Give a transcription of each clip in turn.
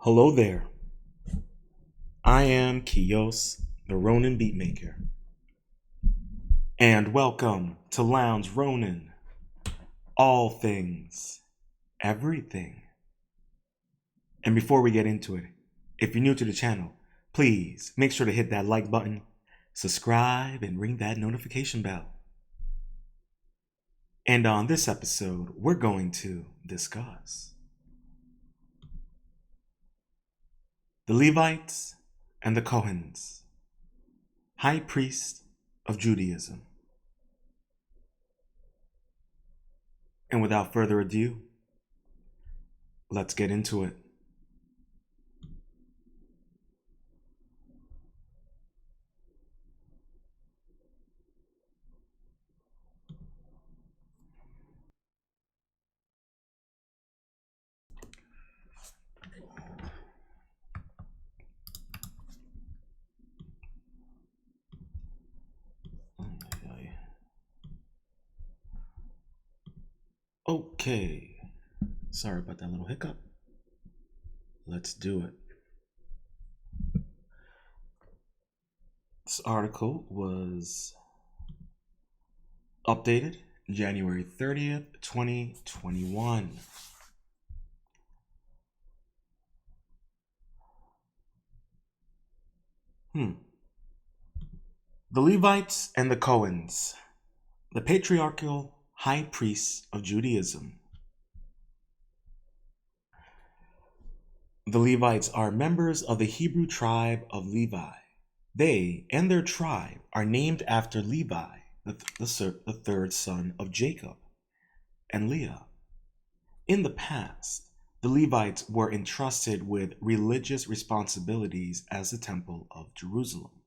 Hello there. I am Kios, the Ronin beatmaker, and welcome to Lounge Ronin. All things, everything. And before we get into it, if you're new to the channel, please make sure to hit that like button, subscribe, and ring that notification bell. And on this episode, we're going to discuss the Levites and the Kohens, high priest of Judaism. And without further ado, let's get into it. Okay, sorry about that little hiccup. Let's do it. This article was updated January 30th, 2021. The Levites and the Kohens, the patriarchal high priests of Judaism. The Levites are members of the Hebrew tribe of Levi. They and their tribe are named after Levi, the third son of Jacob and Leah. In the past, the Levites were entrusted with religious responsibilities as the Temple of Jerusalem.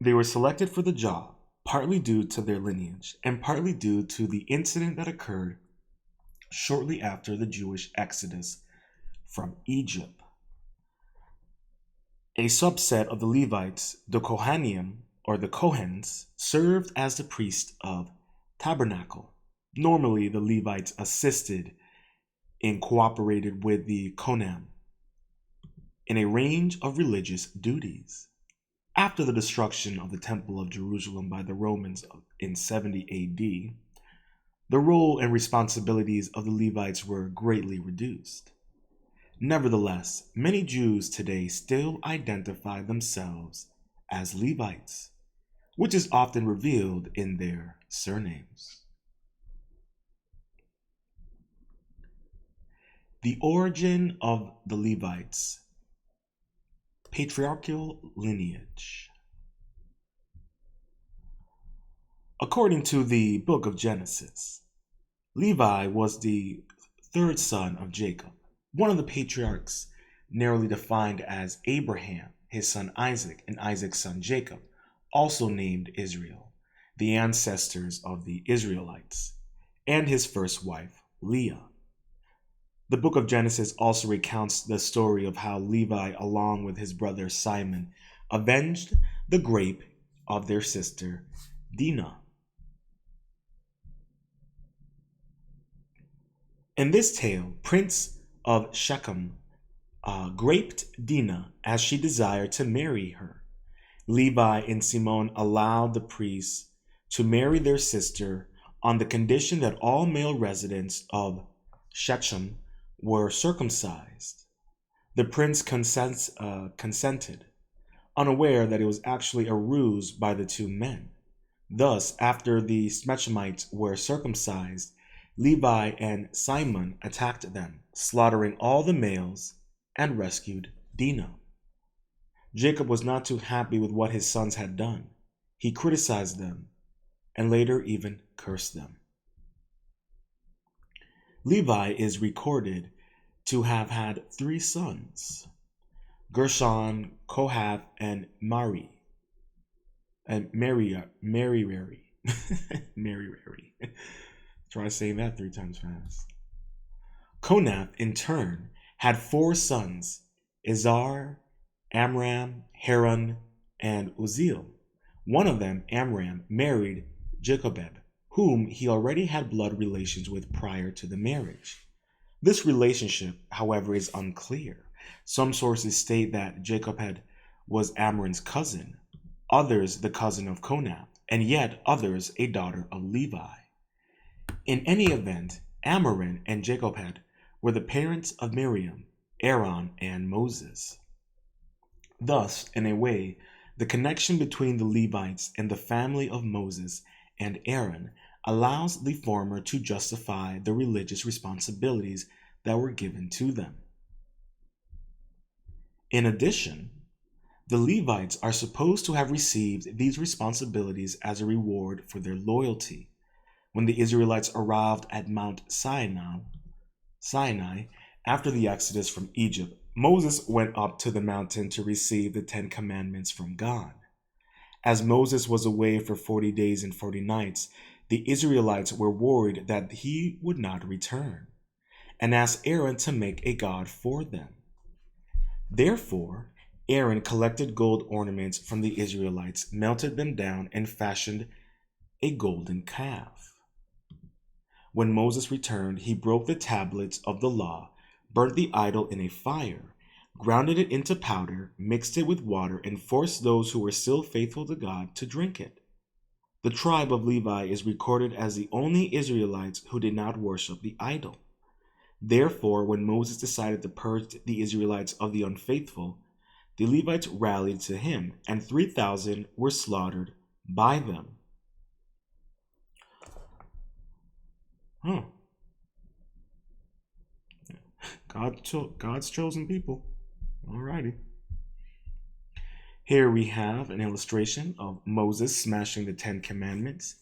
They were selected for the job, partly due to their lineage and partly due to the incident that occurred shortly after the Jewish exodus from Egypt. A subset of the Levites, the Kohanim, or the Kohens, served as the priest of tabernacle. Normally, the Levites assisted and cooperated with the Kohanim in a range of religious duties. After the destruction of the Temple of Jerusalem by the Romans in 70 AD, the role and responsibilities of the Levites were greatly reduced. Nevertheless, many Jews today still identify themselves as Levites, which is often revealed in their surnames. The origin of the Levites. Patriarchal lineage. According to the book of Genesis, Levi was the third son of Jacob, one of the patriarchs narrowly defined as Abraham, his son Isaac, and Isaac's son Jacob, also named Israel, the ancestors of the Israelites, and his first wife, Leah. The book of Genesis also recounts the story of how Levi, along with his brother Simon, avenged the rape of their sister Dinah. In this tale, Prince of Shechem raped Dinah as she desired to marry her. Levi and Simon allowed the priests to marry their sister on the condition that all male residents of Shechem were circumcised. The prince consented, unaware that it was actually a ruse by the two men. Thus, after the Shechemites were circumcised, Levi and Simon attacked them, slaughtering all the males, and rescued Dinah. Jacob was not too happy with what his sons had done. He criticized them, and later even cursed them. Levi is recorded to have had three sons: Gershon, Kohath, and Merari. Try saying that 3 times fast. Konath, in turn, had 4 sons: Izhar, Amram, Haran, and Uzziel. One of them, Amram, married Jochebed, whom he already had blood relations with prior to the marriage. This relationship, however, is unclear. Some sources state that was Amram's cousin, others the cousin of Konath, and yet others a daughter of Levi. In any event, Amram and Jacobed were the parents of Miriam, Aaron, and Moses. Thus, in a way, the connection between the Levites and the family of Moses and Aaron allows the former to justify the religious responsibilities that were given to them. In addition, the Levites are supposed to have received these responsibilities as a reward for their loyalty. When the Israelites arrived at Mount Sinai after the exodus from Egypt, Moses went up to the mountain to receive the 10 Commandments from God. As Moses was away for 40 days and 40 nights, the Israelites were worried that he would not return, and asked Aaron to make a god for them. Therefore, Aaron collected gold ornaments from the Israelites, melted them down, and fashioned a golden calf. When Moses returned, he broke the tablets of the law, burnt the idol in a fire, grounded it into powder, mixed it with water, and forced those who were still faithful to God to drink it. The tribe of Levi is recorded as the only Israelites who did not worship the idol. Therefore, when Moses decided to purge the Israelites of the unfaithful, the Levites rallied to him, and 3,000 were slaughtered by them. God's chosen people. Alrighty. Here we have an illustration of Moses smashing the 10 Commandments.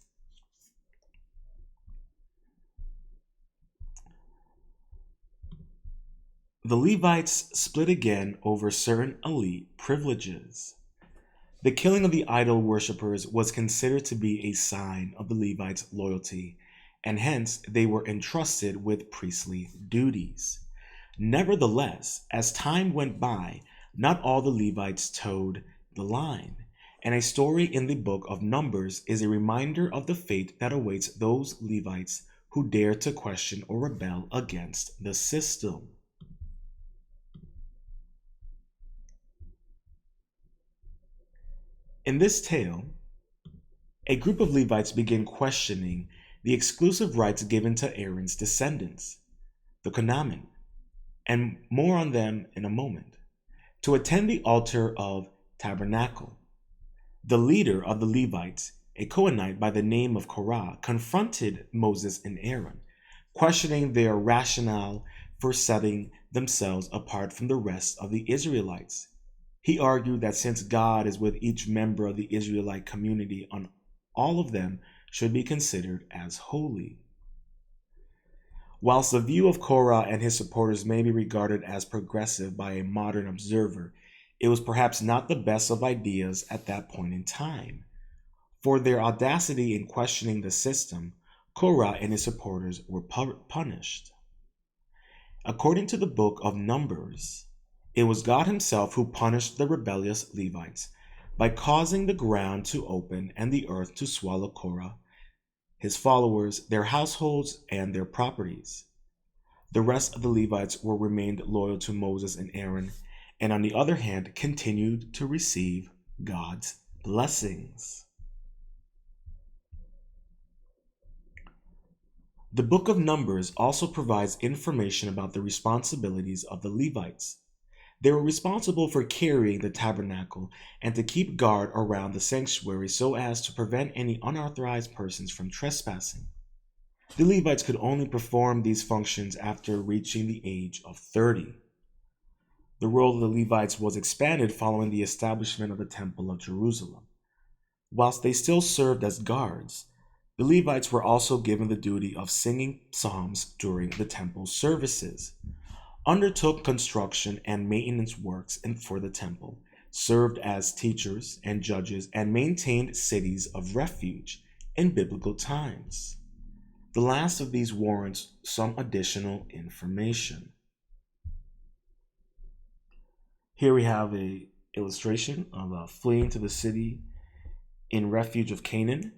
The Levites split again over certain elite privileges. The killing of the idol worshippers was considered to be a sign of the Levites' loyalty, and hence they were entrusted with priestly duties. Nevertheless, as time went by, not all the Levites toed the line, and a story in the book of Numbers is a reminder of the fate that awaits those Levites who dare to question or rebel against the system. In this tale, a group of Levites begin questioning the exclusive rights given to Aaron's descendants, the condone, and more on them in a moment, to attend the altar of tabernacle. The leader of the Levites, a Kohenite by the name of Korah, confronted Moses and Aaron, questioning their rationale for setting themselves apart from the rest of the Israelites. He argued that since God is with each member of the Israelite community, all of them should be considered as holy. Whilst the view of Korah and his supporters may be regarded as progressive by a modern observer, it was perhaps not the best of ideas at that point in time. For their audacity in questioning the system, Korah and his supporters were punished. According to the book of Numbers, it was God himself who punished the rebellious Levites by causing the ground to open and the earth to swallow Korah, his followers, their households, and their properties. The rest of the Levites remained loyal to Moses and Aaron, and on the other hand, continued to receive God's blessings. The book of Numbers also provides information about the responsibilities of the Levites. They were responsible for carrying the tabernacle and to keep guard around the sanctuary so as to prevent any unauthorized persons from trespassing. The Levites could only perform these functions after reaching the age of 30. The role of the Levites was expanded following the establishment of the Temple of Jerusalem. Whilst they still served as guards, the Levites were also given the duty of singing psalms during the temple services, undertook construction and maintenance works for the temple, served as teachers and judges, and maintained cities of refuge in biblical times. The last of these warrants some additional information. Here we have an illustration of fleeing to the city in refuge of Canaan.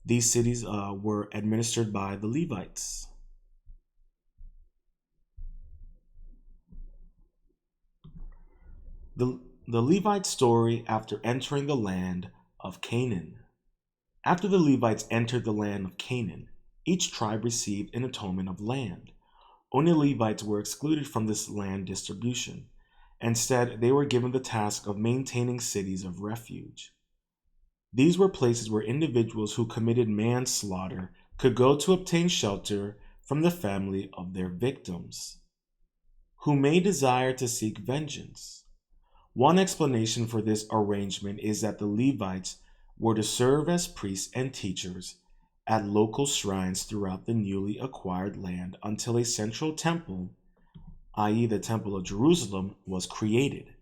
These cities were administered by the Levites. The, the Levite story after entering the land of Canaan. After the Levites entered the land of Canaan, each tribe received an atonement of land. Only Levites were excluded from this land distribution. Instead, they were given the task of maintaining cities of refuge. These were places where individuals who committed manslaughter could go to obtain shelter from the family of their victims, who may desire to seek vengeance. One explanation for this arrangement is that the Levites were to serve as priests and teachers at local shrines throughout the newly acquired land until a central temple, i.e., the Temple of Jerusalem, was created.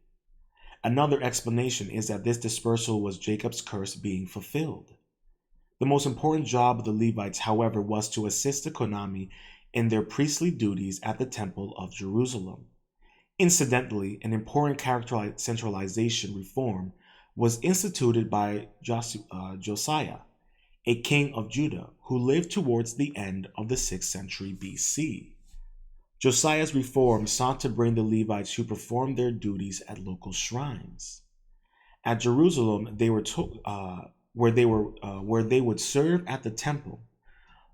Another explanation is that this dispersal was Jacob's curse being fulfilled. The most important job of the Levites, however, was to assist the Konami in their priestly duties at the Temple of Jerusalem. Incidentally, an important character centralization reform was instituted by Josiah, a king of Judah who lived towards the end of the 6th century BC. Josiah's reform sought to bring the Levites who performed their duties at local shrines. At Jerusalem, where they would serve at the temple.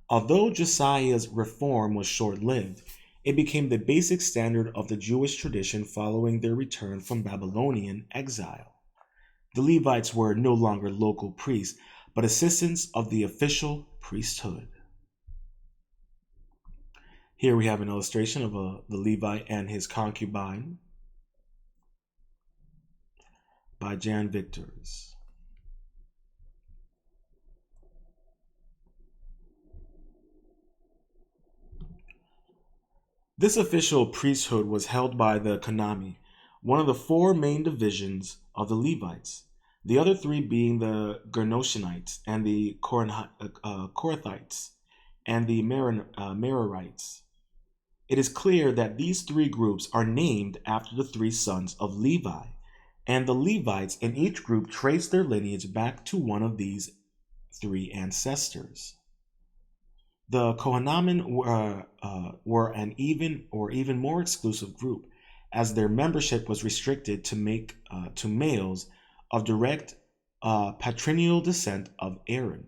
Although Josiah's reform was short-lived, it became the basic standard of the Jewish tradition following their return from Babylonian exile. The Levites were no longer local priests, but assistants of the official priesthood. Here we have an illustration of the Levite and his concubine by Jan Victors. This official priesthood was held by the Konami, one of the 4 main divisions of the Levites, the other 3 being the Gershonites and the Korathites and the Merarites. It is clear that these 3 groups are named after the 3 sons of Levi, and the Levites in each group trace their lineage back to one of these 3 ancestors. The Kohanim were an even more exclusive group, as their membership was restricted to males of direct patrilineal descent of Aaron.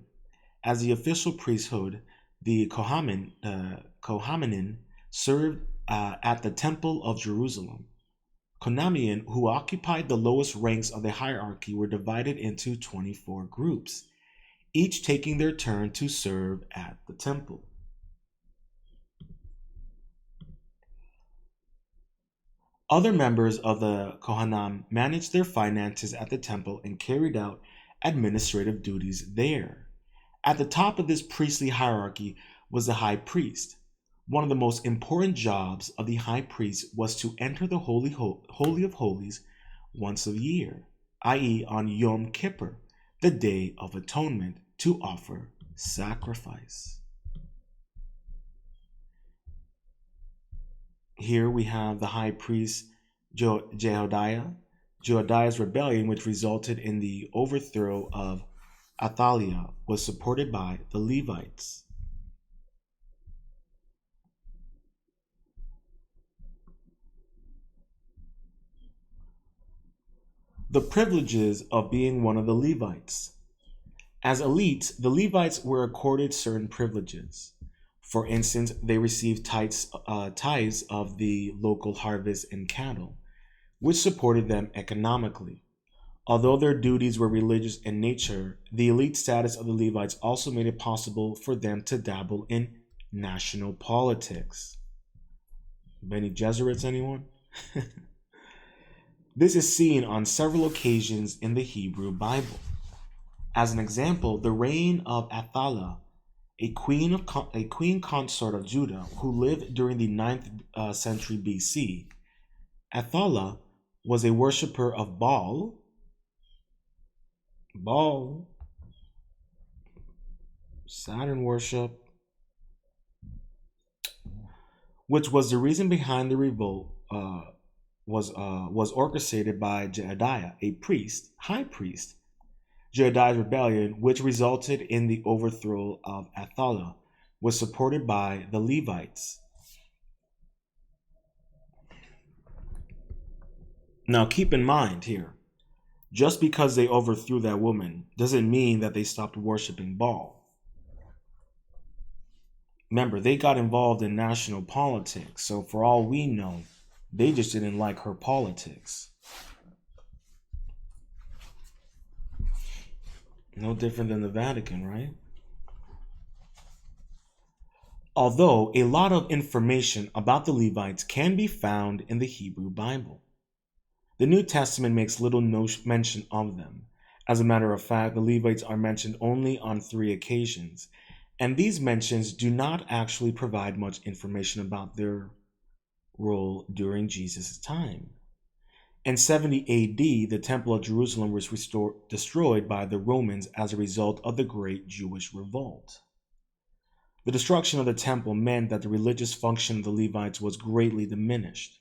As the official priesthood, the Kohanim served at the Temple of Jerusalem. Konamian, who occupied the lowest ranks of the hierarchy, were divided into 24 groups, each taking their turn to serve at the temple. Other members of the Kohanim managed their finances at the temple and carried out administrative duties there. At the top of this priestly hierarchy was the high priest. One of the most important jobs of the high priest was to enter the Holy of Holies once a year, i.e., on Yom Kippur, the Day of Atonement, to offer sacrifice. Here we have the high priest Jehoiada. Jehoiada's rebellion, which resulted in the overthrow of Athaliah, was supported by the Levites. The privileges of being one of the Levites. As elites, the Levites were accorded certain privileges. For instance, they received tithes of the local harvest and cattle, which supported them economically. Although their duties were religious in nature, the elite status of the Levites also made it possible for them to dabble in national politics. Bene Gesserits, anyone? This is seen on several occasions in the Hebrew Bible. As an example, the reign of Athaliah, a queen consort of Judah who lived during the 9th century BC. Athaliah was a worshiper of Baal, Saturn worship, which was the reason behind the revolt. Was orchestrated by Jehoiada, a high priest. Jehoiada's rebellion, which resulted in the overthrow of Athaliah, was supported by the Levites. Now, keep in mind here, just because they overthrew that woman doesn't mean that they stopped worshiping Baal. Remember, they got involved in national politics, so for all we know, they just didn't like her politics. No different than the Vatican, right? Although a lot of information about the Levites can be found in the Hebrew Bible, the New Testament makes little mention of them. As a matter of fact, the Levites are mentioned only on 3 occasions, and these mentions do not actually provide much information about their role during Jesus' time. In 70 AD, the Temple of Jerusalem was destroyed by the Romans as a result of the Great Jewish Revolt. The destruction of the temple meant that the religious function of the Levites was greatly diminished.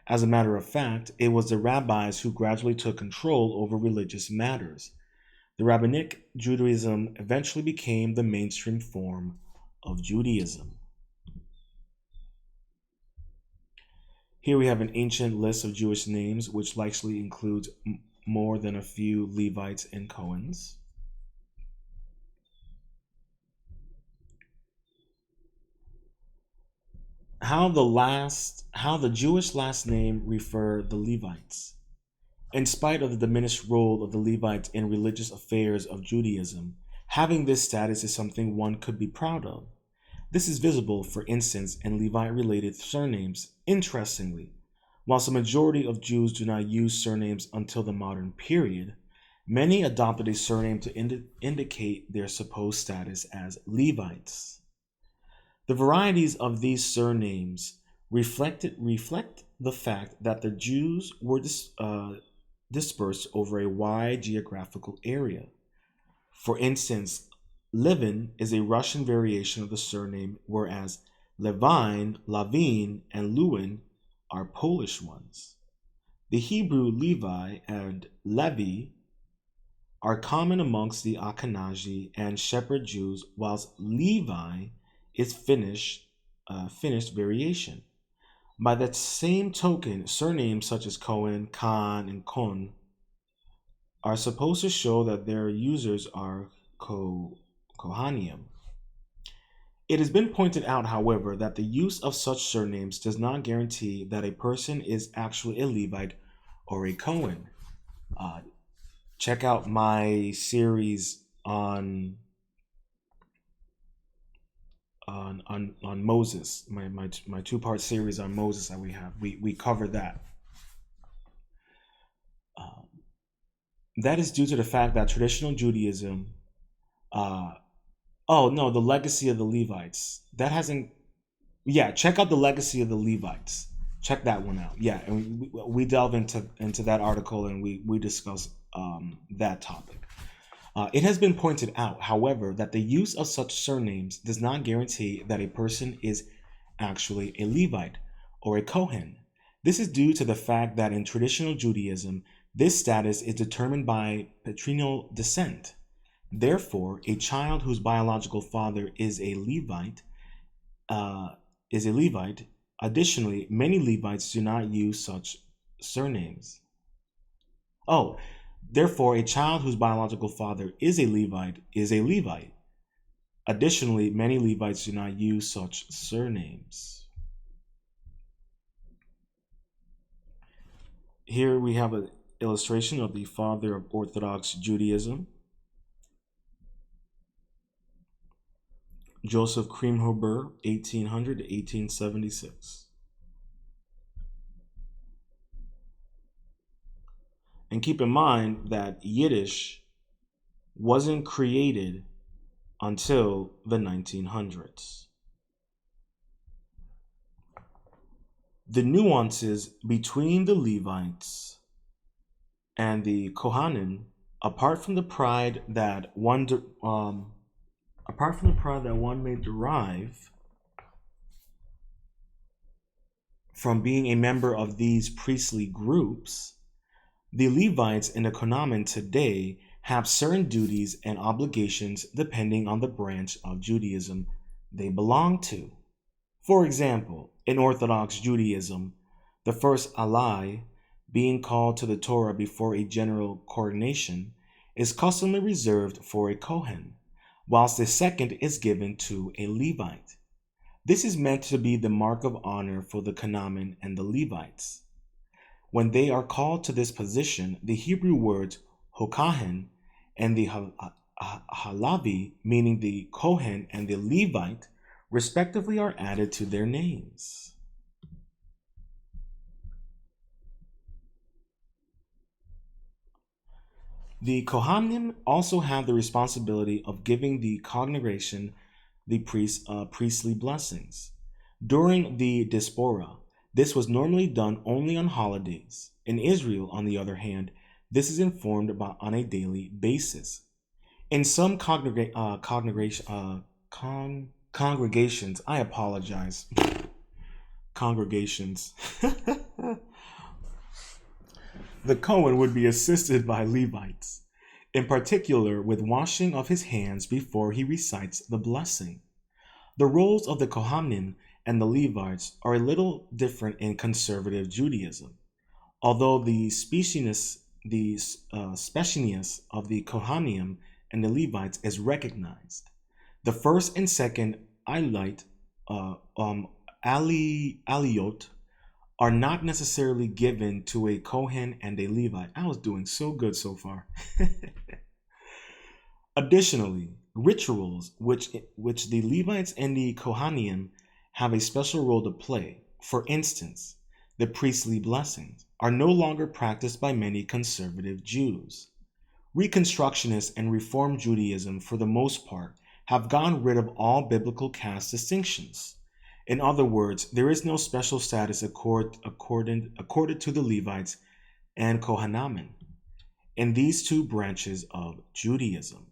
As a matter of fact, it was the rabbis who gradually took control over religious matters. The rabbinic Judaism eventually became the mainstream form of Judaism. Here we have an ancient list of Jewish names, which likely includes more than a few Levites and Kohens. How the Jewish last name referred the Levites. In spite of the diminished role of the Levites in religious affairs of Judaism, having this status is something one could be proud of. This is visible, for instance, in Levite-related surnames. Interestingly, whilst the majority of Jews do not use surnames until the modern period, many adopted a surname to indicate their supposed status as Levites. The varieties of these surnames reflect the fact that the Jews were dispersed over a wide geographical area. For instance, Levin is a Russian variation of the surname, whereas Levine, Lavin, and Lewin are Polish ones. The Hebrew Levi and Levi are common amongst the Ashkenazi and Shepherd Jews, whilst Levi is Finnish variation. By that same token, surnames such as Cohen, Khan, and Kon are supposed to show that their users are Kohanim. It has been pointed out, however, that the use of such surnames does not guarantee that a person is actually a Levite or a Cohen. Check out my series on Moses, my 2-part series on Moses that we have. We covered that. That is due to the fact that traditional Judaism, the legacy of the Levites. That hasn't, check out the legacy of the Levites. Check that one out. Yeah, and we delve into that article and we discuss that topic. It has been pointed out, however, that the use of such surnames does not guarantee that a person is actually a Levite or a Kohen. This is due to the fact that in traditional Judaism, this status is determined by patrilineal descent. Therefore, a child whose biological father is a Levite. Additionally, many Levites do not use such surnames. Therefore, a child whose biological father is a Levite is a Levite. Additionally, many Levites do not use such surnames. Here we have an illustration of the father of Orthodox Judaism, Joseph Krimhober, 1800 to 1876. And keep in mind that Yiddish wasn't created until the 1900s. The nuances between the Levites and the Kohanim, apart from the pride that one may derive from being a member of these priestly groups, the Levites in the Kohanim today have certain duties and obligations depending on the branch of Judaism they belong to. For example, in Orthodox Judaism, the first alai, being called to the Torah before a general coronation, is customarily reserved for a Kohen, whilst the second is given to a Levite. This is meant to be the mark of honor for the Kohanim and the Levites. When they are called to this position, the Hebrew words Hokahen and the Halavi, meaning the Kohen and the Levite, respectively, are added to their names. The Kohanim also have the responsibility of giving the congregation the priestly blessings. During the diaspora, this was normally done only on holidays. In Israel, on the other hand, this is informed about on a daily basis. In some congregations, I apologize, congregations, the Cohen would be assisted by Levites, in particular with washing of his hands before he recites the blessing. The roles of the Kohanim and the Levites are a little different in conservative Judaism, although the specialness of the Kohanim and the Levites is recognized. The first and second aliyot are not necessarily given to a Kohen and a Levite. I was doing so good so far. Additionally, rituals which the Levites and the Kohanim have a special role to play, for instance, the priestly blessings, are no longer practiced by many conservative Jews. Reconstructionists and Reform Judaism, for the most part, have gotten rid of all biblical caste distinctions. In other words, there is no special status accorded to the Levites and Kohanim in these two branches of Judaism.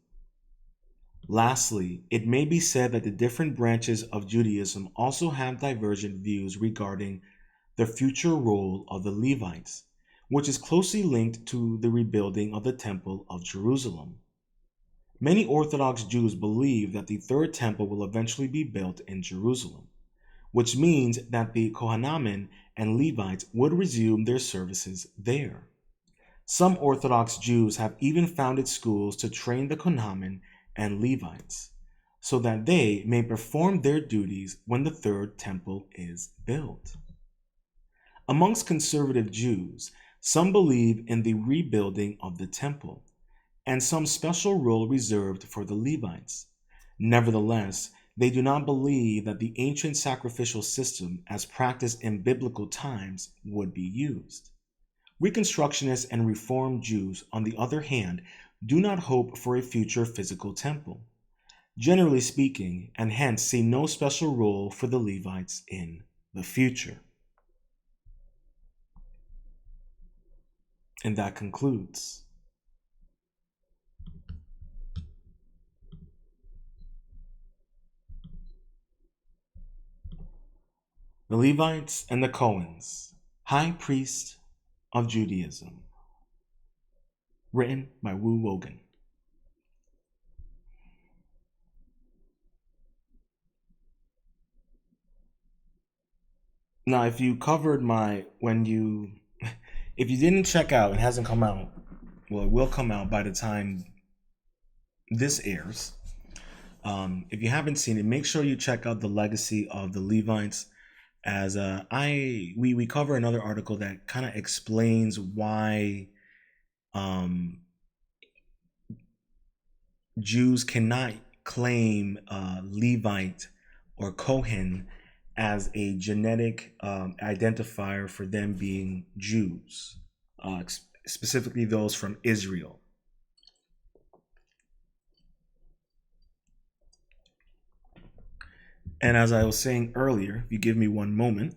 Lastly, it may be said that the different branches of Judaism also have divergent views regarding the future role of the Levites, which is closely linked to the rebuilding of the Temple of Jerusalem. Many Orthodox Jews believe that the third temple will eventually be built in Jerusalem, which means that the Kohanim and Levites would resume their services there. Some Orthodox Jews have even founded schools to train the Kohanim and Levites, so that they may perform their duties when the third temple is built. Amongst conservative Jews, some believe in the rebuilding of the temple, and some special role reserved for the Levites. Nevertheless, they do not believe that the ancient sacrificial system as practiced in biblical times would be used. Reconstructionists and Reformed Jews, on the other hand, do not hope for a future physical temple, generally speaking, and hence see no special role for the Levites in the future. And that concludes. The Levites and the Kohens, High Priest of Judaism. Written by Wu Wogan. Now, if you covered if you didn't check out, it hasn't come out, well, it will come out by the time this airs. If you haven't seen it, make sure you check out the legacy of the Levites, as we cover another article that kind of explains why Jews cannot claim Levite or Kohen as a genetic identifier for them being Jews, specifically those from Israel. And as I was saying earlier, if you give me one moment.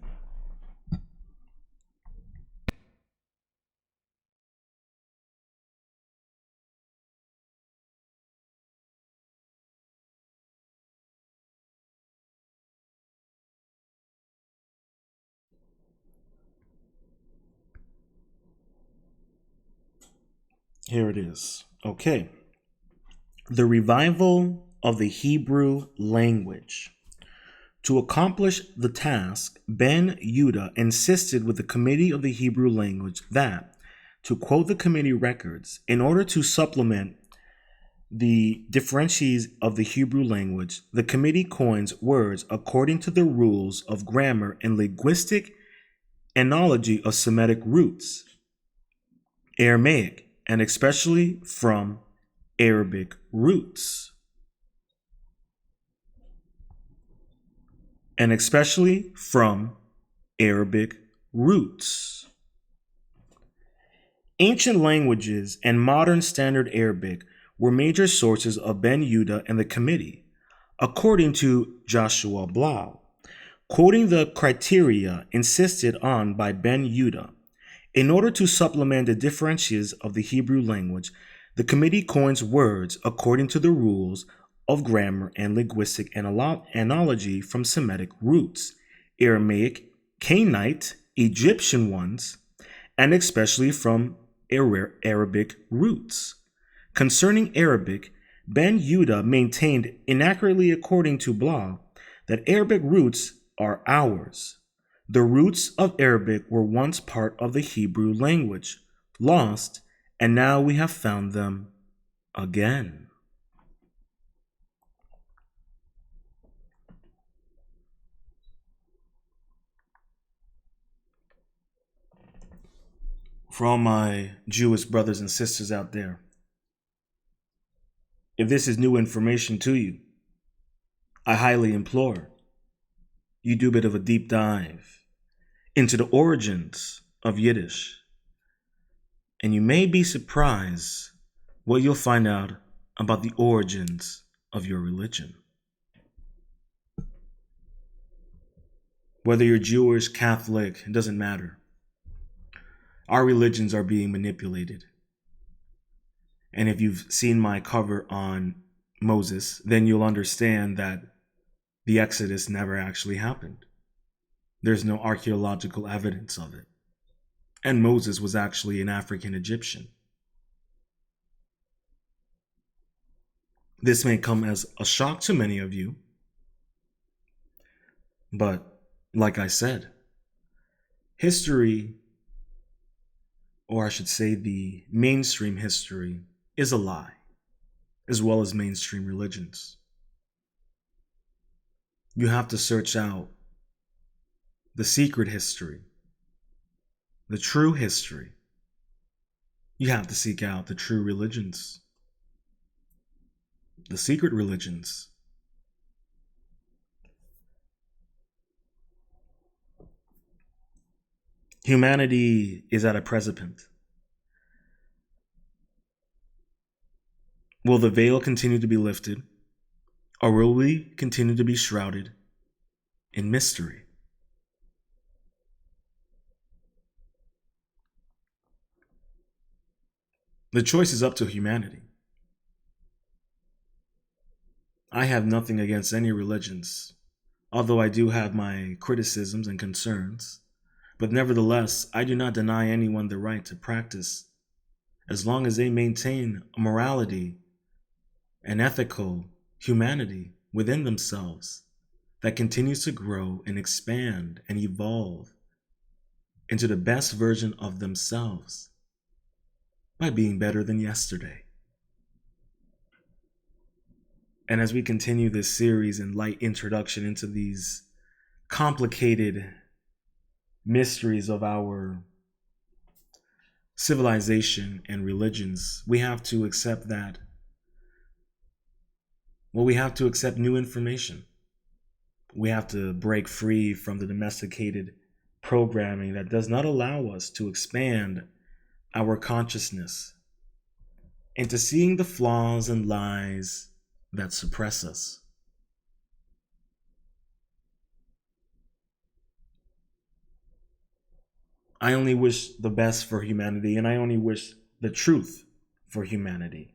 Here it is. Okay. The revival of the Hebrew language. To accomplish the task, Ben Yehuda insisted with the Committee of the Hebrew Language that, to quote the committee records, in order to supplement the differentiations of the Hebrew language, the committee coins words according to the rules of grammar and linguistic analogy of Semitic roots, Aramaic, and especially from Arabic roots. And especially from Arabic roots. Ancient languages and modern Standard Arabic were major sources of Ben Yehuda and the committee, according to Joshua Blau. Quoting the criteria insisted on by Ben Yehuda, in order to supplement the differentiations of the Hebrew language, the committee coins words according to the rules of grammar and linguistic analogy from Semitic roots, Aramaic, Canaanite, Egyptian ones, and especially from Arabic roots. Concerning Arabic, Ben Yehuda maintained inaccurately according to Blah that Arabic roots are ours. The roots of Arabic were once part of the Hebrew language, lost, and now we have found them again. For all my Jewish brothers and sisters out there, if this is new information to you, I highly implore you do a bit of a deep dive into the origins of Yiddish, and you may be surprised what you'll find out about the origins of your religion. Whether you're Jewish, Catholic, it doesn't matter. Our religions are being manipulated. And if you've seen my cover on Moses, then you'll understand that the Exodus never actually happened. There's no archaeological evidence of it. And Moses was actually an African Egyptian. This may come as a shock to many of you, but like I said, history, or I should say the mainstream history, is a lie, as well as mainstream religions. You have to search out the secret history, the true history. You have to seek out the true religions, the secret religions. Humanity is at a precipice. Will the veil continue to be lifted, or will we continue to be shrouded in mystery? The choice is up to humanity. I have nothing against any religions, although I do have my criticisms and concerns. But nevertheless, I do not deny anyone the right to practice, as long as they maintain a morality and ethical humanity within themselves that continues to grow and expand and evolve into the best version of themselves by being better than yesterday. And as we continue this series and light introduction into these complicated mysteries of our civilization and religions, we have to accept that. Well, we have to accept new information. We have to break free from the domesticated programming that does not allow us to expand our consciousness into seeing the flaws and lies that suppress us. I only wish the best for humanity, and I only wish the truth for humanity.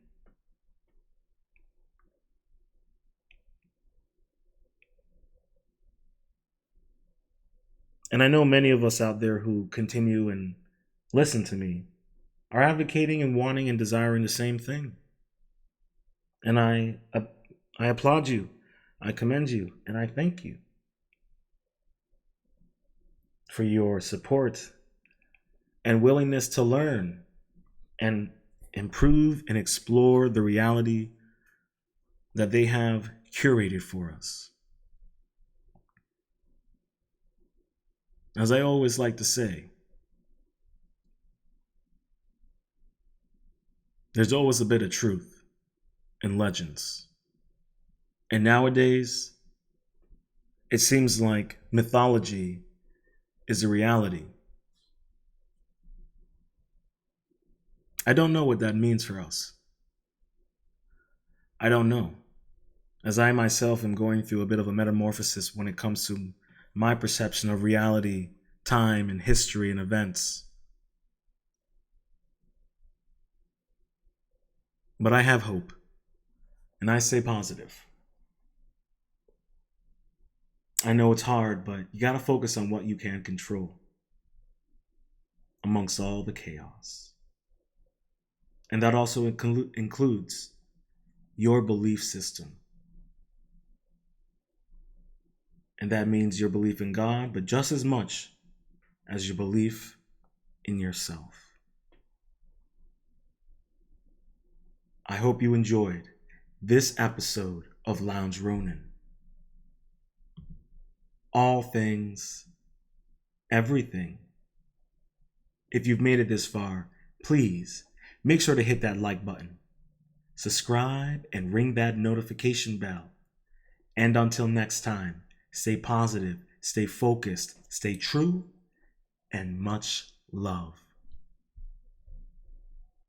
And I know many of us out there who continue and listen to me are advocating and wanting and desiring the same thing. And I applaud you, I commend you, and I thank you. for your support and willingness to learn and improve and explore the reality that they have curated for us. As I always like to say, there's always a bit of truth in legends. And nowadays, it seems like mythology is a reality. I don't know what that means for us. I don't know, as I myself am going through a bit of a metamorphosis when it comes to my perception of reality, time, and history and events. But I have hope, and I stay positive. I know it's hard, but you gotta focus on what you can control amongst all the chaos. And that also includes your belief system. And that means your belief in God, but just as much as your belief in yourself. I hope you enjoyed this episode of Lounge Ronin. All things, everything. If you've made it this far, please make sure to hit that like button, subscribe, and ring that notification bell. And until next time, stay positive, stay focused, stay true, and much love.